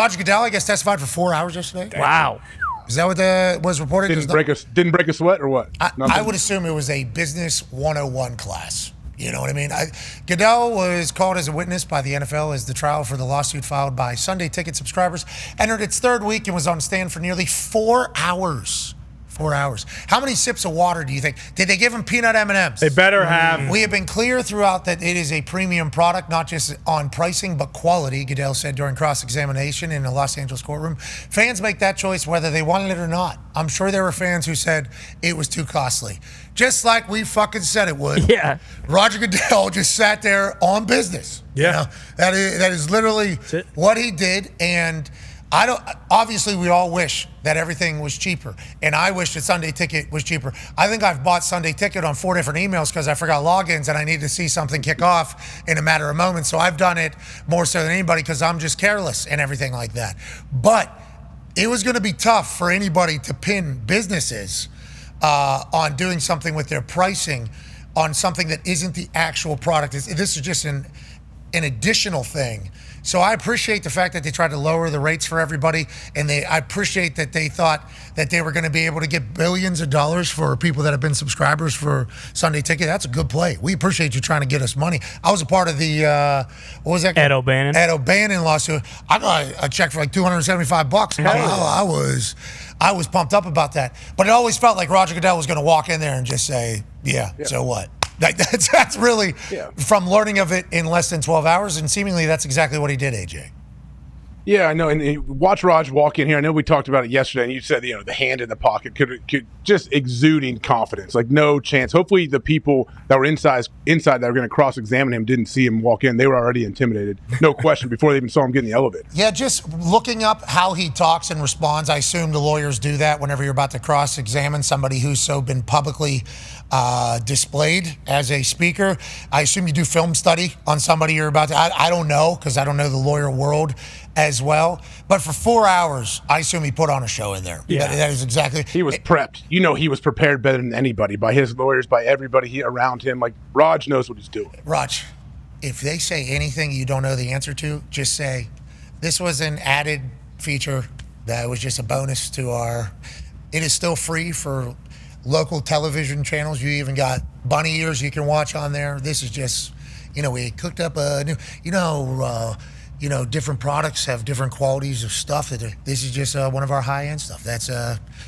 Roger Goodell, I guess, testified for 4 hours yesterday. Wow. Is that what was reported? Didn't break a sweat or what? I would assume it was a business 101 class. You know what I mean? Goodell was called as a witness by the NFL as the trial for the lawsuit filed by Sunday Ticket subscribers entered its third week and was on stand for nearly 4 hours. 4 hours. How many sips of water do you think? Did they give him peanut M&Ms? They better have. We have been clear throughout that it is a premium product, not just on pricing, but quality, Goodell said during cross-examination in a Los Angeles courtroom. Fans make that choice whether they wanted it or not. I'm sure there were fans who said it was too costly. Just like we fucking said it would. Yeah. Roger Goodell just sat there on business. Yeah. You know, that is literally what he did, and obviously we all wish that everything was cheaper, and I wish that Sunday Ticket was cheaper. I think I've bought Sunday Ticket on 4 different emails because I forgot logins and I need to see something kick off in a matter of moments. So I've done it more so than anybody because I'm just careless and everything like that. But it was going to be tough for anybody to pin businesses on doing something with their pricing on something that isn't the actual product. This is just an additional thing. So I appreciate the fact that they tried to lower the rates for everybody, and I appreciate that they thought that they were going to be able to get billions of dollars for people that have been subscribers for Sunday Ticket. That's a good play. We appreciate you trying to get us money. I was a part of the what was that? Ed O'Bannon. Ed O'Bannon lawsuit. I got a check for like $275. I was pumped up about that, but it always felt like Roger Goodell was going to walk in there and just say, "Yeah. So what?" That's really from learning of it in less than 12 hours, and seemingly that's exactly what he did, AJ. Yeah, I know. And watch Raj walk in here. I know we talked about it yesterday, and you said, the hand in the pocket could just exuding confidence, like no chance. Hopefully the people that were inside that were going to cross-examine him didn't see him walk in. They were already intimidated, no question, before they even saw him get in the elevator. Yeah, just looking up how he talks and responds. I assume the lawyers do that whenever you're about to cross-examine somebody who's so been publicly displayed as a speaker. I assume you do film study on somebody you're about to. I don't know, because I don't know the lawyer world as well. But for 4 hours, I assume he put on a show in there. Yeah. That is exactly. He was prepped. He was prepared better than anybody, by his lawyers, by everybody around him. Like, Raj knows what he's doing. Raj, if they say anything you don't know the answer to, just say, this was an added feature that was just a bonus to our. It is still free for local television channels. You even got bunny ears you can watch on there. This is just, we cooked up a new, different products have different qualities of stuff. This is just one of our high-end stuff. That's,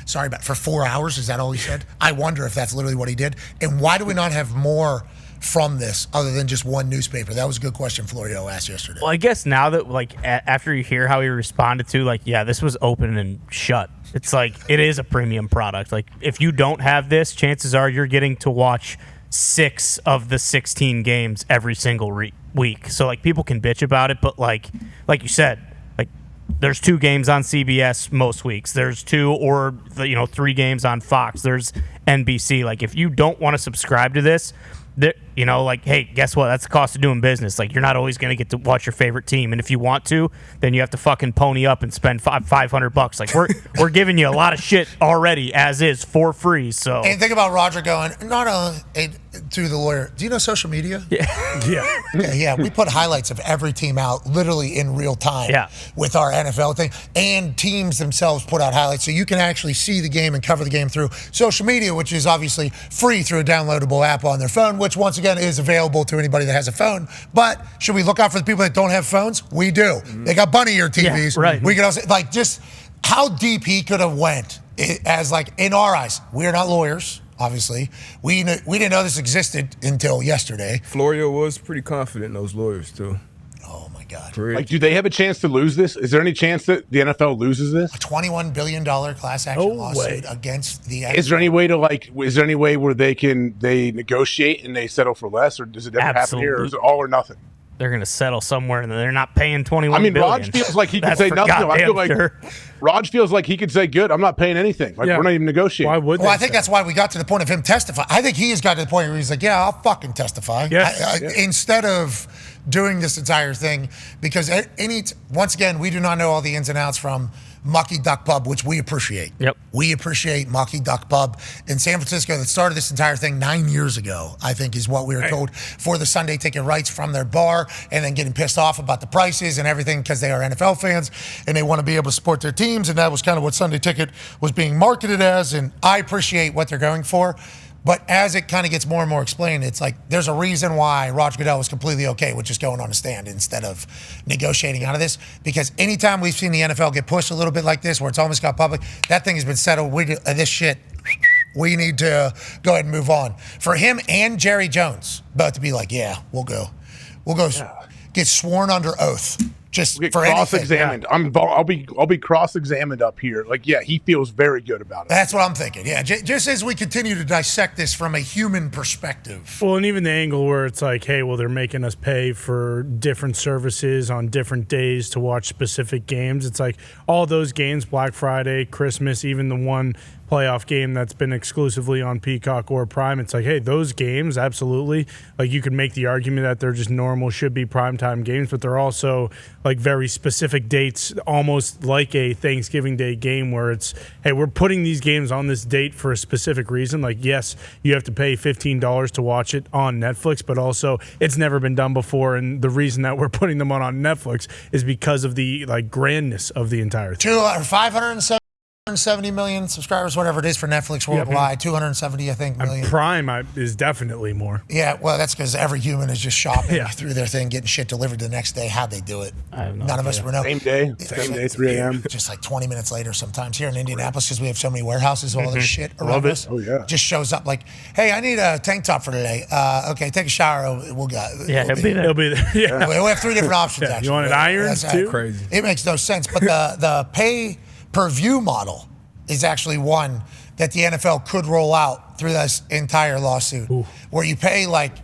sorry about, for 4 hours, is that all he said? I wonder if that's literally what he did. And why do we not have more from this other than just one newspaper? That was a good question Florio asked yesterday. Well, I guess now that, after you hear how he responded to, this was open and shut. It's like, it is a premium product. Like, if you don't have this, chances are you're getting to watch 6 of the 16 games every single week. So, people can bitch about it, but like you said, there's 2 games on CBS most weeks. There's 2 or 3 games on Fox. There's NBC. If you don't want to subscribe to this, hey, guess what? That's the cost of doing business. You're not always going to get to watch your favorite team, and if you want to, then you have to fucking pony up and spend $500. We're giving you a lot of shit already as is for free. So, and think about Roger going not to the lawyer. Do you know social media? Yeah. We put highlights of every team out literally in real time. Yeah. With our NFL thing, and teams themselves put out highlights, so you can actually see the game and cover the game through social media, which is obviously free through a downloadable app on their phone, which once again is available to anybody that has a phone. But should we look out for the people that don't have phones? We do. Mm-hmm. They got bunny ear TVs. Yeah, right. We can also just how deep he could have went as in our eyes. We are not lawyers. Obviously, we didn't know this existed until yesterday. Florio was pretty confident in those lawyers too. Oh my God! Do they have a chance to lose this? Is there any chance that the NFL loses this? A $21 billion class action lawsuit against the NFL. Is there any way to Is there any way where they negotiate and they settle for less, or does it ever happen here, or is it all or nothing? They're going to settle somewhere, and they're not paying $21 billion. Raj feels like he could say nothing. I feel like Raj feels like he could say, "Good, I'm not paying anything." We're not even negotiating. Why would? Well, I think that's why we got to the point of him testifying. I think he has got to the point where he's like, "Yeah, I'll fucking testify." Yes. Instead of doing this entire thing, because once again, we do not know all the ins and outs from Mucky Duck Pub, which we appreciate. Yep. We appreciate Mucky Duck Pub in San Francisco that started this entire thing 9 years ago, I think is what we were told, for the Sunday ticket rights from their bar, and then getting pissed off about the prices and everything because they are NFL fans and they want to be able to support their teams, and that was kind of what Sunday ticket was being marketed as, and I appreciate what they're going for. But as it kind of gets more and more explained, it's like there's a reason why Roger Goodell was completely okay with just going on a stand instead of negotiating out of this. Because anytime we've seen the NFL get pushed a little bit like this, where it's almost got public, that thing has been settled. This shit, we need to go ahead and move on. For him and Jerry Jones both to be like, yeah, we'll go get sworn under oath. Just We'll get for cross-examined. I'll be cross-examined up here. Like, yeah, he feels very good about it. That's what I'm thinking. Yeah, just as we continue to dissect this from a human perspective. Well, and even the angle where it's like, hey, well, they're making us pay for different services on different days to watch specific games. It's like all those games, Black Friday, Christmas, even the one playoff game that's been exclusively on Peacock or Prime. It's like, hey, those games, absolutely. Like, you could make the argument that they're just normal, should be primetime games, but they're also like very specific dates, almost like a Thanksgiving Day game where it's, hey, we're putting these games on this date for a specific reason. Like, yes, you have to pay $15 to watch it on Netflix, but also it's never been done before. And the reason that we're putting them on Netflix is because of the like grandness of the entire thing. 570 million subscribers, whatever it is for Netflix worldwide, 270, I think, million. Prime is definitely more. Yeah, well, that's because every human is just shopping through their thing, getting shit delivered the next day. How'd they do it? None of us were know. Same day, 3 a.m. Just like 20 minutes later sometimes here in Indianapolis, because we have so many warehouses, all this shit around us. Oh, yeah. Just shows up like, hey, I need a tank top for today. Okay, take a shower. We'll go. Yeah, he'll be there. It'll be there. Yeah. We have 3 different options, actually. You want an iron, too? Crazy. It makes no sense. But the pay-per-view model is actually one that the NFL could roll out through this entire lawsuit, where you pay like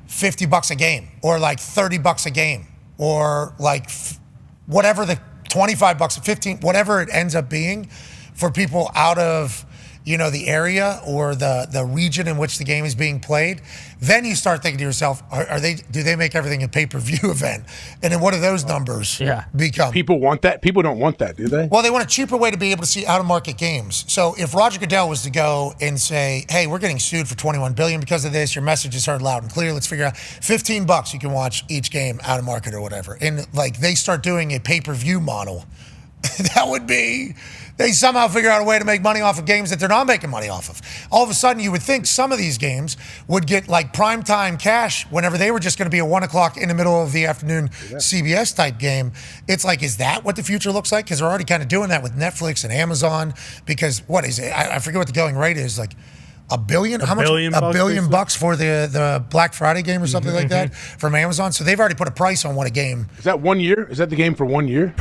$50 a game or like $30 a game or like whatever the $25, 15, whatever it ends up being for people out of, you know, the area or the region in which the game is being played. Then you start thinking to yourself, do they make everything a pay-per-view event? And then what do those numbers become? People want that? People don't want that, do they? Well, they want a cheaper way to be able to see out-of-market games. So if Roger Goodell was to go and say, hey, we're getting sued for $21 billion because of this, your message is heard loud and clear, let's figure out $15 you can watch each game out-of-market or whatever. And like they start doing a pay-per-view model, that would be, they somehow figure out a way to make money off of games that they're not making money off of. All of a sudden, you would think some of these games would get like primetime cash whenever they were just going to be a 1 o'clock in the middle of the afternoon CBS type game. It's like, is that what the future looks like? Because they're already kind of doing that with Netflix and Amazon. Because what is it? I forget what the going rate is. Like $1 billion? How much? $1 billion bucks for the Black Friday game or something like that from Amazon. So they've already put a price on what a game. Is that 1 year? Is that the game for 1 year?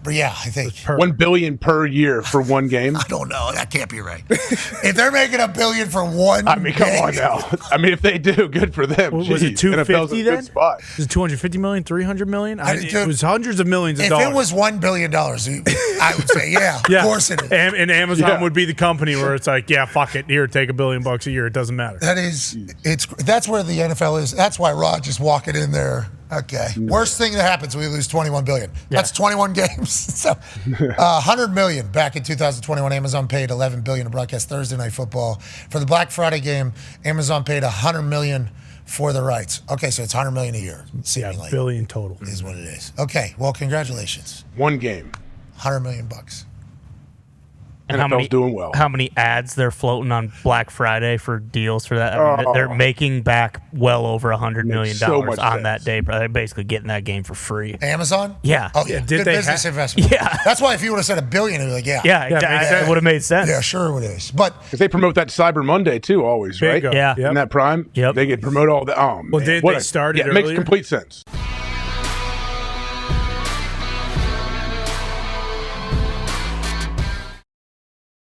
But yeah, I think $1 billion per year for one game. I don't know. That can't be right. If they're making $1 billion for one, I mean, come on now. I mean, if they do, good for them. Was it 250 then? Good spot. Was it 250 million, 300 million? It was hundreds of millions of if dollars. If it was $1 billion, I would say, of course it is. And Amazon would be the company where it's like, yeah, fuck it. Here, take $1 billion a year. It doesn't matter. That's where the NFL is. That's why Rod just walking in there. Okay. Worst thing that happens, we lose $21 billion. That's 21 games. So, $100 million back in 2021. Amazon paid $11 billion to broadcast Thursday Night Football. For the Black Friday game, Amazon paid $100 million for the rights. Okay, so it's $100 million a year. Seemingly. $1 billion total is what it is. Okay. Well, congratulations. One game. $100 million. And NFL's doing well. How many ads they're floating on Black Friday for deals for that? I mean, they're making back well over $100 million on that day. They're basically getting that game for free. Amazon? Yeah. Oh, yeah. Good business investment. Yeah. That's why if you would have said $1 billion, you'd be like, it would have made sense. Yeah, sure it is. But because they promote that Cyber Monday too, always, right? Yeah. In that Prime, they get promote all the. Oh, man. Well, they started it makes complete sense.